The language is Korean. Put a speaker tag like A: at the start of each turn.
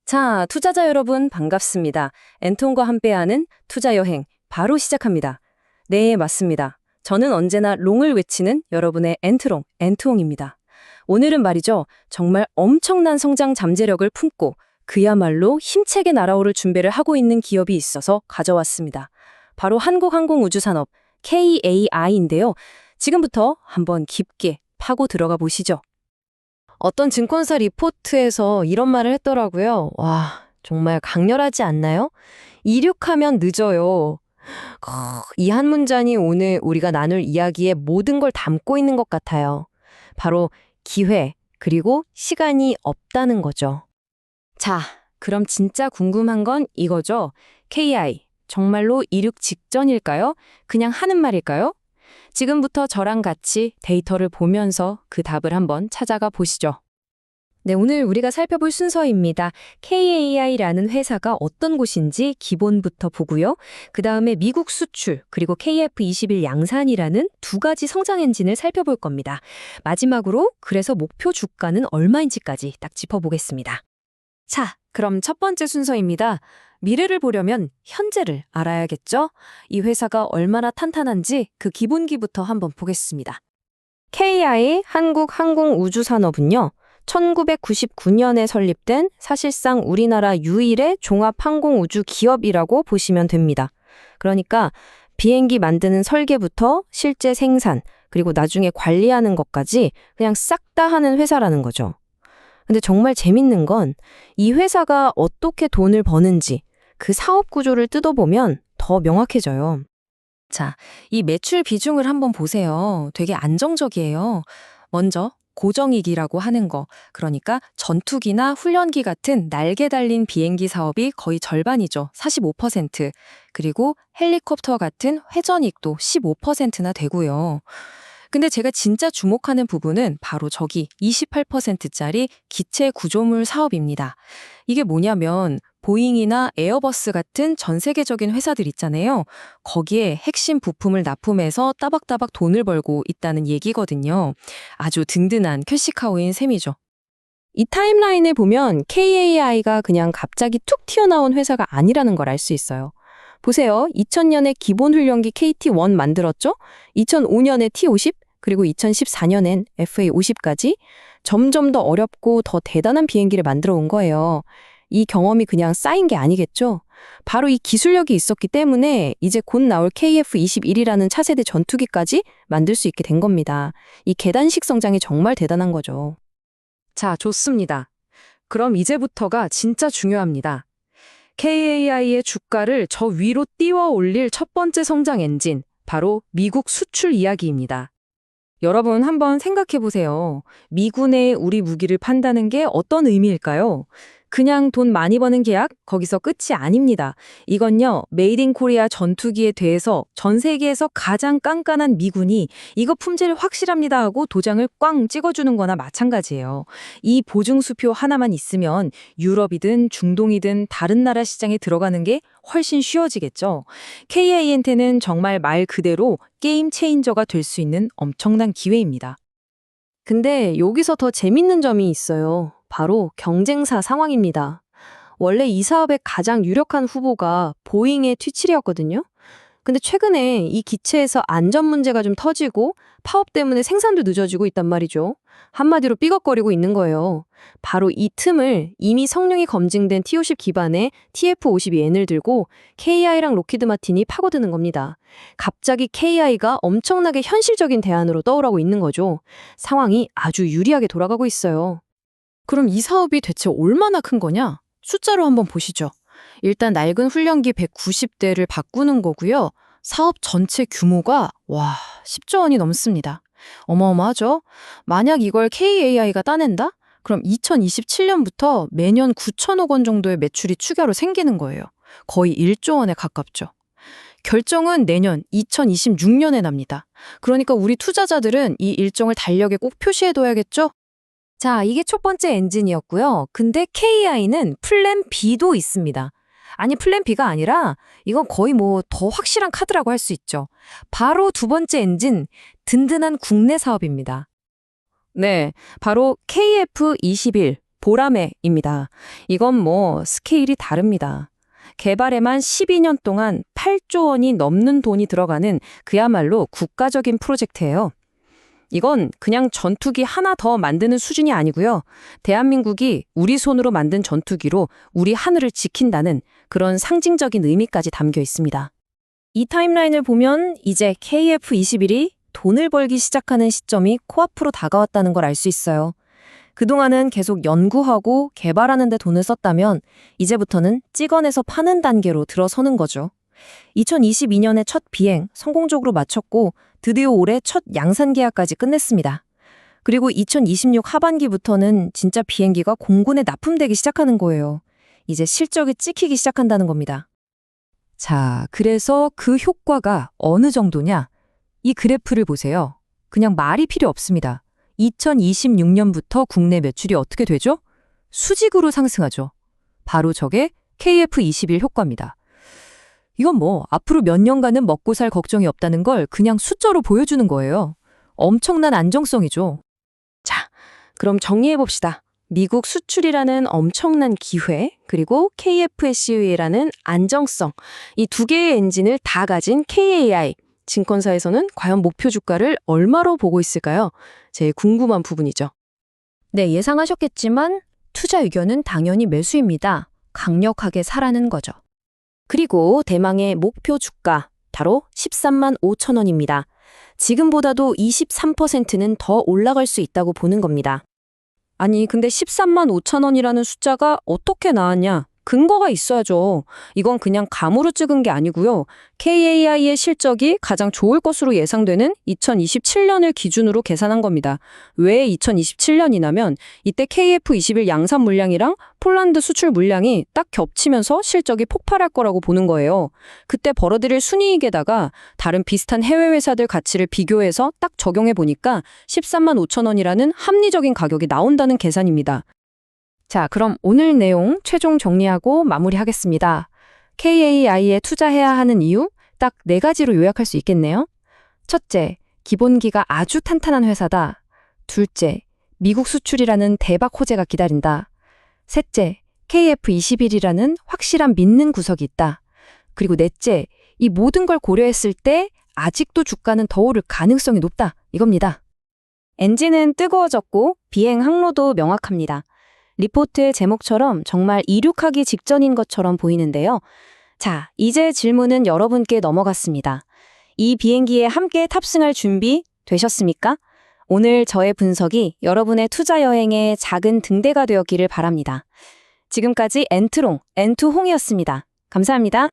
A: 자, 투자자 여러분 반갑습니다. 엔통과 함께하는 투자 여행 바로 시작합니다. 네, 맞습니다. 저는 언제나 롱을 외치는 여러분의 엔트롱, 엔트홍입니다. 오늘은 말이죠. 정말 엄청난 성장 잠재력을 품고 그야말로 힘차게 날아오를 준비를 하고 있는 기업이 있어서 가져왔습니다. 바로 한국항공우주산업 KAI인데요. 지금부터 한번 깊게 파고 들어가 보시죠. 어떤 증권사 리포트에서 이런 말을 했더라고요. 와, 정말 강렬하지 않나요? 이륙하면 늦어요. 이 한 문장이 오늘 우리가 나눌 이야기의 모든 걸 담고 있는 것 같아요. 바로 기회, 그리고 시간이 없다는 거죠. 자, 그럼 진짜 궁금한 건 이거죠. KI, 정말로 이륙 직전일까요? 그냥 하는 말일까요? 지금부터 저랑 같이 데이터를 보면서 그 답을 한번 찾아가 보시죠. 네, 오늘 우리가 살펴볼 순서입니다. KAI라는 회사가 어떤 곳인지 기본부터 보고요. 그 다음에 미국 수출, 그리고 KF21 양산이라는 두 가지 성장 엔진을 살펴볼 겁니다. 마지막으로 그래서 목표 주가는 얼마인지까지 딱 짚어보겠습니다. 자, 그럼 첫 번째 순서입니다. 미래를 보려면 현재를 알아야겠죠? 이 회사가 얼마나 탄탄한지 그 기본기부터 한번 보겠습니다. KI 한국항공우주산업은요. 1999년에 설립된 사실상 우리나라 유일의 종합항공우주 기업이라고 보시면 됩니다. 그러니까 비행기 만드는 설계부터 실제 생산, 그리고 나중에 관리하는 것까지 그냥 싹 다 하는 회사라는 거죠. 근데 정말 재밌는 건 이 회사가 어떻게 돈을 버는지 그 사업 구조를 뜯어보면 더 명확해져요. 자, 이 매출 비중을 한번 보세요. 되게 안정적이에요. 먼저 고정익이라고 하는 거, 그러니까 전투기나 훈련기 같은 날개 달린 비행기 사업이 거의 절반이죠. 45%. 그리고 헬리콥터 같은 회전익도 15%나 되고요. 근데 제가 진짜 주목하는 부분은 바로 저기 28%짜리 기체 구조물 사업입니다. 이게 뭐냐면 보잉이나 에어버스 같은 전 세계적인 회사들 있잖아요. 거기에 핵심 부품을 납품해서 따박따박 돈을 벌고 있다는 얘기거든요. 아주 든든한 캐시카우인 셈이죠. 이 타임라인을 보면 KAI가 그냥 갑자기 툭 튀어나온 회사가 아니라는 걸 알 수 있어요. 보세요. 2000년에 기본훈련기 KT-1 만들었죠? 2005년에 T-50, 그리고 2014년엔 FA-50까지 점점 더 어렵고 더 대단한 비행기를 만들어 온 거예요. 이 경험이 그냥 쌓인 게 아니겠죠? 바로 이 기술력이 있었기 때문에 이제 곧 나올 KF-21이라는 차세대 전투기까지 만들 수 있게 된 겁니다. 이 계단식 성장이 정말 대단한 거죠. 자, 좋습니다. 그럼 이제부터가 진짜 중요합니다. KAI의 주가를 저 위로 띄워 올릴 첫 번째 성장 엔진, 바로 미국 수출 이야기입니다. 여러분 한번 생각해 보세요. 미군에 우리 무기를 판다는 게 어떤 의미일까요? 그냥 돈 많이 버는 계약? 거기서 끝이 아닙니다. 이건요, 메이드 인 코리아 전투기에 대해서 전 세계에서 가장 깐깐한 미군이 이거 품질 확실합니다 하고 도장을 꽝 찍어주는 거나 마찬가지예요. 이 보증수표 하나만 있으면 유럽이든 중동이든 다른 나라 시장에 들어가는 게 훨씬 쉬워지겠죠. KA한테는 정말 말 그대로 게임 체인저가 될 수 있는 엄청난 기회입니다. 근데 여기서 더 재밌는 점이 있어요. 바로 경쟁사 상황입니다. 원래 이 사업의 가장 유력한 후보가 보잉의 T7이었거든요. 근데 최근에 이 기체에서 안전 문제가 좀 터지고 파업 때문에 생산도 늦어지고 있단 말이죠. 한마디로 삐걱거리고 있는 거예요. 바로 이 틈을 이미 성능이 검증된 T-50 기반의 TF-52N을 들고 KI랑 로키드 마틴이 파고드는 겁니다. 갑자기 KI가 엄청나게 현실적인 대안으로 떠오르고 있는 거죠. 상황이 아주 유리하게 돌아가고 있어요. 그럼 이 사업이 대체 얼마나 큰 거냐? 숫자로 한번 보시죠. 일단 낡은 훈련기 190대를 바꾸는 거고요. 사업 전체 규모가 10조 원이 넘습니다. 어마어마하죠? 만약 이걸 KAI가 따낸다? 그럼 2027년부터 매년 9천억 원 정도의 매출이 추가로 생기는 거예요. 거의 1조 원에 가깝죠. 결정은 내년 2026년에 납니다. 그러니까 우리 투자자들은 이 일정을 달력에 꼭 표시해둬야겠죠? 자, 이게 첫 번째 엔진이었고요. 근데 KI는 플랜 B도 있습니다. 아니, 플랜 B가 아니라 이건 거의 더 확실한 카드라고 할 수 있죠. 바로 두 번째 엔진, 든든한 국내 사업입니다. 네, 바로 KF-21 보라매입니다. 이건 스케일이 다릅니다. 개발에만 12년 동안 8조 원이 넘는 돈이 들어가는 그야말로 국가적인 프로젝트예요. 이건 그냥 전투기 하나 더 만드는 수준이 아니고요. 대한민국이 우리 손으로 만든 전투기로 우리 하늘을 지킨다는 그런 상징적인 의미까지 담겨 있습니다. 이 타임라인을 보면 이제 KF-21이 돈을 벌기 시작하는 시점이 코앞으로 다가왔다는 걸 알 수 있어요. 그동안은 계속 연구하고 개발하는 데 돈을 썼다면 이제부터는 찍어내서 파는 단계로 들어서는 거죠. 2022년에 첫 비행 성공적으로 마쳤고 드디어 올해 첫 양산 계약까지 끝냈습니다. 그리고 2026 하반기부터는 진짜 비행기가 공군에 납품되기 시작하는 거예요. 이제 실적이 찍히기 시작한다는 겁니다. 자, 그래서 그 효과가 어느 정도냐? 이 그래프를 보세요. 그냥 말이 필요 없습니다. 2026년부터 국내 매출이 어떻게 되죠? 수직으로 상승하죠. 바로 저게 KF-21 효과입니다. 이건 앞으로 몇 년간은 먹고 살 걱정이 없다는 걸 그냥 숫자로 보여주는 거예요. 엄청난 안정성이죠. 자, 그럼 정리해봅시다. 미국 수출이라는 엄청난 기회, 그리고 KF-SUV라는 안정성, 이 두 개의 엔진을 다 가진 KAI, 증권사에서는 과연 목표 주가를 얼마로 보고 있을까요? 제일 궁금한 부분이죠. 네, 예상하셨겠지만 투자 의견은 당연히 매수입니다. 강력하게 사라는 거죠. 그리고 대망의 목표 주가, 바로 13만 5천 원입니다. 지금보다도 23%는 더 올라갈 수 있다고 보는 겁니다. 아니, 근데 13만 5천 원이라는 숫자가 어떻게 나왔냐? 근거가 있어야죠. 이건 그냥 감으로 찍은 게 아니고요. KAI의 실적이 가장 좋을 것으로 예상되는 2027년을 기준으로 계산한 겁니다. 왜 2027년이냐면 이때 KF-21 양산 물량이랑 폴란드 수출 물량이 딱 겹치면서 실적이 폭발할 거라고 보는 거예요. 그때 벌어들일 순이익에다가 다른 비슷한 해외 회사들 가치를 비교해서 딱 적용해 보니까 13만 5천 원이라는 합리적인 가격이 나온다는 계산입니다. 자, 그럼 오늘 내용 최종 정리하고 마무리하겠습니다. KAI에 투자해야 하는 이유 딱 4가지로 요약할 수 있겠네요. 첫째, 기본기가 아주 탄탄한 회사다. 둘째, 미국 수출이라는 대박 호재가 기다린다. 셋째, KF-21이라는 확실한 믿는 구석이 있다. 그리고 넷째, 이 모든 걸 고려했을 때 아직도 주가는 더 오를 가능성이 높다. 이겁니다. 엔진은 뜨거워졌고 비행 항로도 명확합니다. 리포트의 제목처럼 정말 이륙하기 직전인 것처럼 보이는데요. 자, 이제 질문은 여러분께 넘어갔습니다. 이 비행기에 함께 탑승할 준비 되셨습니까? 오늘 저의 분석이 여러분의 투자 여행의 작은 등대가 되었기를 바랍니다. 지금까지 엔트롱, 엔투홍이었습니다. 감사합니다.